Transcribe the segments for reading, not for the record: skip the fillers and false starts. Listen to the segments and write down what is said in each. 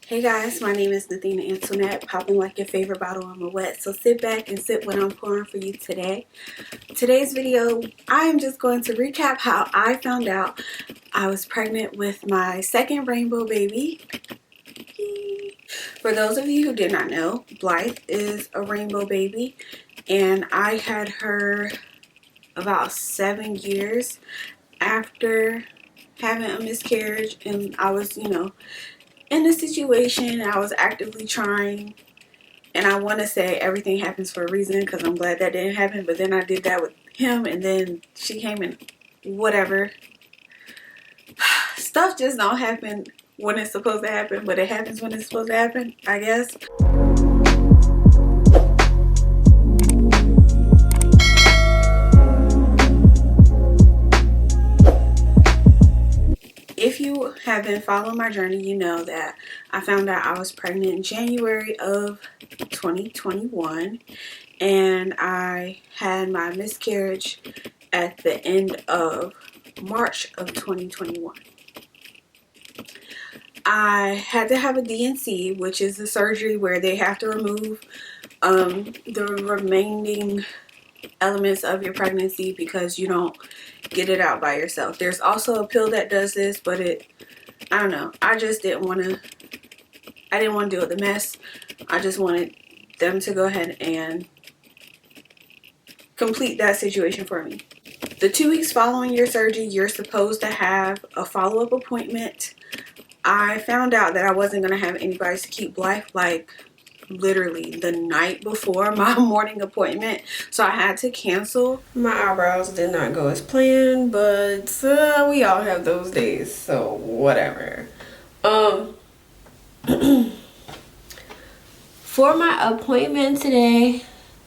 Hey guys, my name is Nathina Antoinette, popping like your favorite bottle on my wet. So sit back and sip what I'm pouring for you today. Today's video, I am just going to recap how I found out I was pregnant with my second rainbow baby. For those of you who did not know, Blythe is a rainbow baby, and I had her about 7 years after having a miscarriage, and I was, in the situation. I was actively trying, and I want to say everything happens for a reason, because I'm glad that didn't happen. But then I did that with him, and then she came, and whatever. Stuff just don't happen when it's supposed to happen, but it happens when it's supposed to happen, I guess. If you have been following my journey, you know that I found out I was pregnant in January of 2021, and I had my miscarriage at the end of March of 2021. I had to have a D&C, which is the surgery where they have to remove the remaining elements of your pregnancy because you don't get it out by yourself. There's also a pill that does this, but I don't know. I didn't want to deal with the mess. I just wanted them to go ahead and complete that situation for me. The 2 weeks following your surgery, you're supposed to have a follow-up appointment. I found out that I wasn't going to have anybody to keep Blythe, like literally the night before my morning appointment, so I had to cancel. My eyebrows did not go as planned, but we all have those days, so whatever. For my appointment today,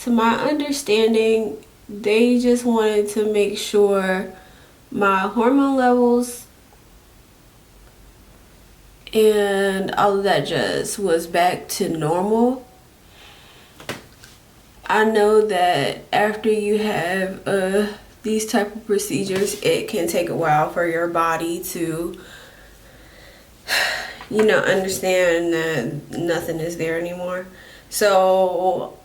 to my understanding, they just wanted to make sure my hormone levels and all of that just was back to normal. I know that after you have these type of procedures, it can take a while for your body to, understand that nothing is there anymore. So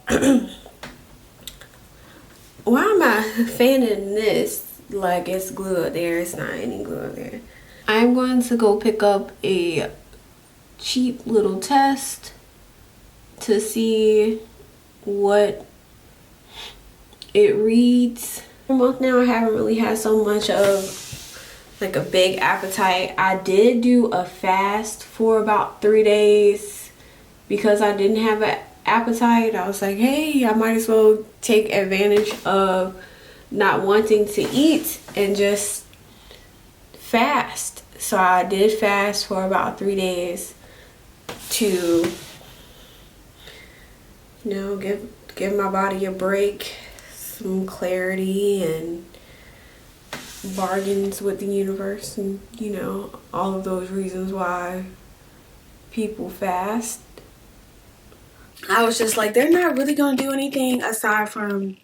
why am I fanning this like it's glue up there? It's not any glue up there. I'm going to go pick up a cheap little test to see what it reads. For a month now, I haven't really had so much of like a big appetite. I did do a fast for about 3 days because I didn't have an appetite. I was like, hey, I might as well take advantage of not wanting to eat and just fast. So I did fast for about 3 days to give my body a break, some clarity, and bargains with the universe, and all of those reasons why people fast. I was just like, they're not really gonna do anything aside from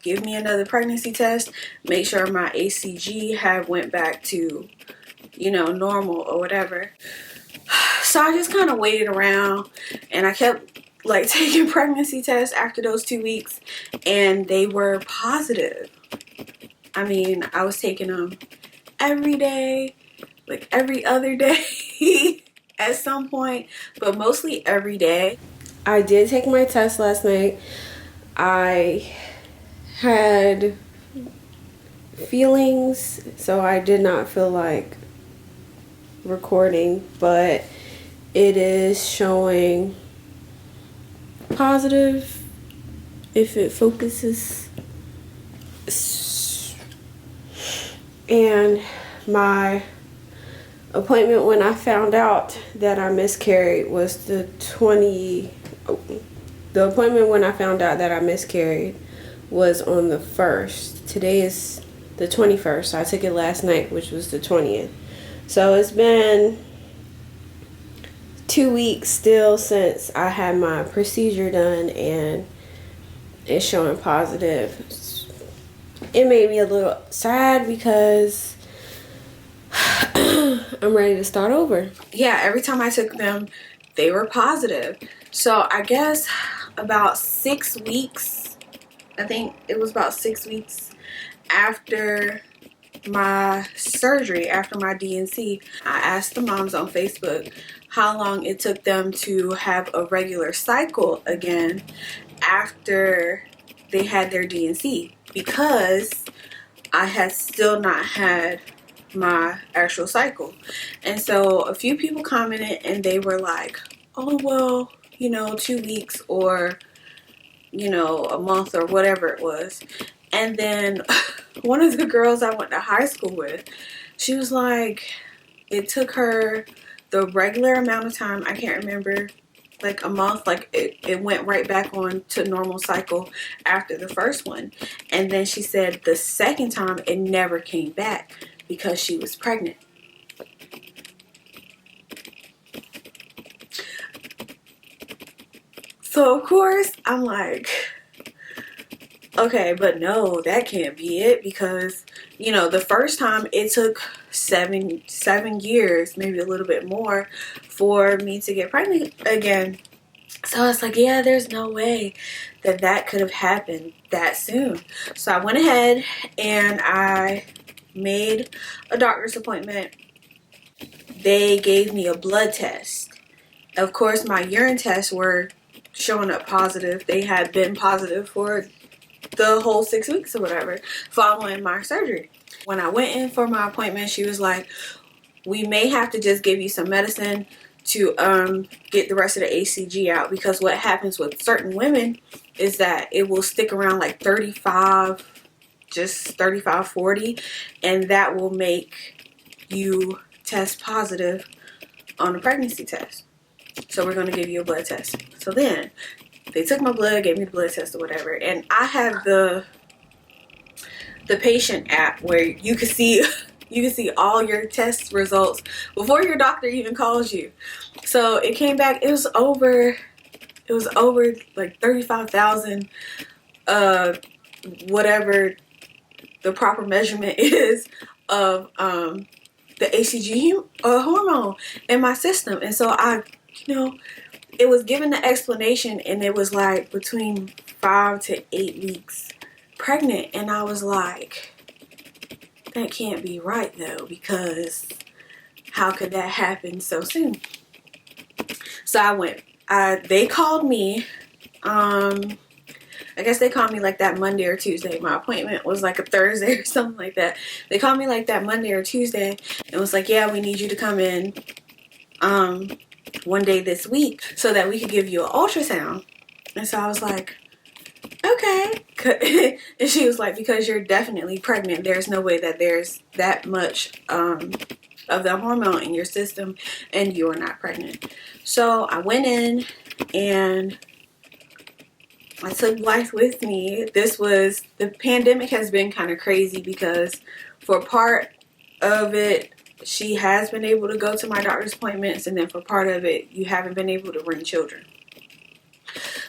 give me another pregnancy test, make sure my HCG have went back to normal or whatever. So I just kind of waited around, and I kept like taking pregnancy tests after those 2 weeks, and they were positive. I mean, I was taking them every day, like every other day at some point, but mostly every day. I did take my test last night. I had feelings, so I did not feel like recording, but it is showing positive if it focuses. And my appointment when I found out that I miscarried was the appointment when I found out that I miscarried was on the 1st. Today is the 21st. So I took it last night, which was the 20th. So it's been 2 weeks still since I had my procedure done, and it's showing positive. It made me a little sad because I'm ready to start over. Yeah, every time I took them, they were positive. So I guess about 6 weeks, I think it was about 6 weeks after my surgery, after my DNC, I asked the moms on Facebook how long it took them to have a regular cycle again after they had their DNC, because I had still not had my actual cycle. And so a few people commented and they were like, oh well, 2 weeks, or a month, or whatever it was. And then one of the girls I went to high school with, she was like, it took her the regular amount of time, I can't remember, like a month, like it went right back on to normal cycle after the first one. And then she said the second time it never came back because she was pregnant. So of course I'm like, okay, but no, that can't be it, because the first time it took seven years, maybe a little bit more, for me to get pregnant again. So I was like, yeah, there's no way that could have happened that soon. So I went ahead and I made a doctor's appointment. They gave me a blood test. Of course, my urine tests were showing up positive. They had been positive for the whole 6 weeks or whatever following my surgery. When I went in for my appointment, she was like, we may have to just give you some medicine to get the rest of the HCG out, because what happens with certain women is that it will stick around like 35, just 35, 40, and that will make you test positive on a pregnancy test. So we're going to give you a blood test. So then they took my blood, gave me the blood test or whatever, and I have the patient app where you can see all your test results before your doctor even calls you. So it came back, it was over like 35,000 whatever the proper measurement is of the HCG hormone in my system. And so I it was given the explanation, and it was like between 5 to 8 weeks pregnant. And I was like, that can't be right though, because how could that happen so soon? So I went, they called me, I guess they called me like that Monday or Tuesday. My appointment was like a Thursday or something like that. They called me like that Monday or Tuesday and was like, yeah, we need you to come in one day this week so that we could give you an ultrasound. And so I was like, okay. And she was like, because you're definitely pregnant, there's no way that there's that much of the hormone in your system and you're not pregnant. So I went in and I took Blythe with me. The pandemic has been kind of crazy, because for part of it, she has been able to go to my doctor's appointments, and then for part of it, you haven't been able to bring children.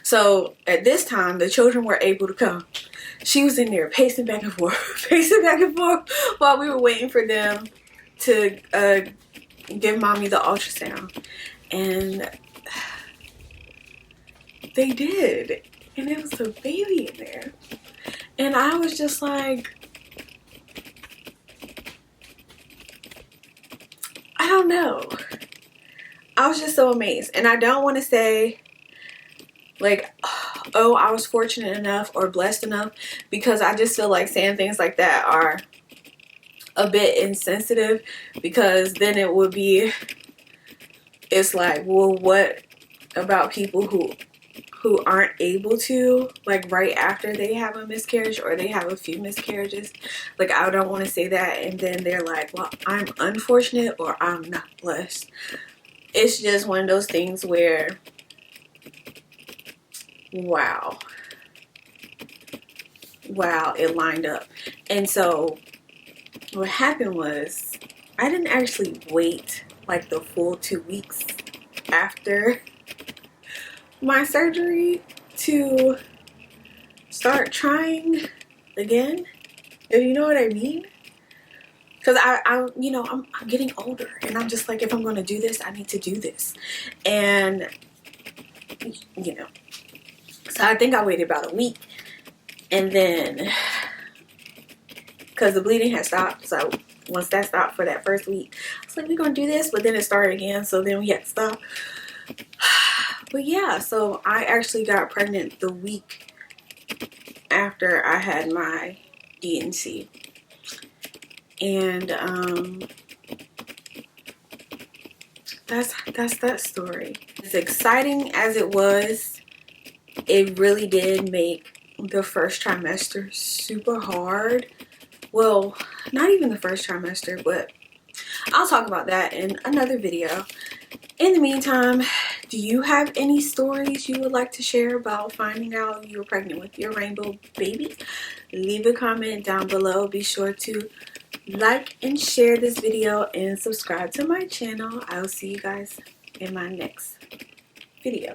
So at this time, the children were able to come. She was in there pacing back and forth, while we were waiting for them to give mommy the ultrasound. And they did. And it was a baby in there. And I was just like, I don't know. I was just so amazed. And I don't want to say like, oh, I was fortunate enough or blessed enough, because I just feel like saying things like that are a bit insensitive, because then it's like, well, what about people who aren't able to, like, right after they have a miscarriage or they have a few miscarriages? Like, I don't want to say that and then they're like, well, I'm unfortunate or I'm not blessed. It's just one of those things where, wow, it lined up. And so what happened was, I didn't actually wait like the full 2 weeks after my surgery to start trying again, if you know what I mean. Because I'm getting older, and I'm just like, if I'm going to do this, I need to do this. And, so I think I waited about a week. And then, because the bleeding had stopped, so once that stopped for that first week, I was like, we're going to do this. But then it started again, so then we had to stop. But yeah, so I actually got pregnant the week after I had my D&C. And that's that story. As exciting as it was, it really did make the first trimester super hard. Well, not even the first trimester, but I'll talk about that in another video. In the meantime, do you have any stories you would like to share about finding out you were pregnant with your rainbow baby? Leave a comment down below. Be sure to like and share this video and subscribe to my channel. I'll see you guys in my next video.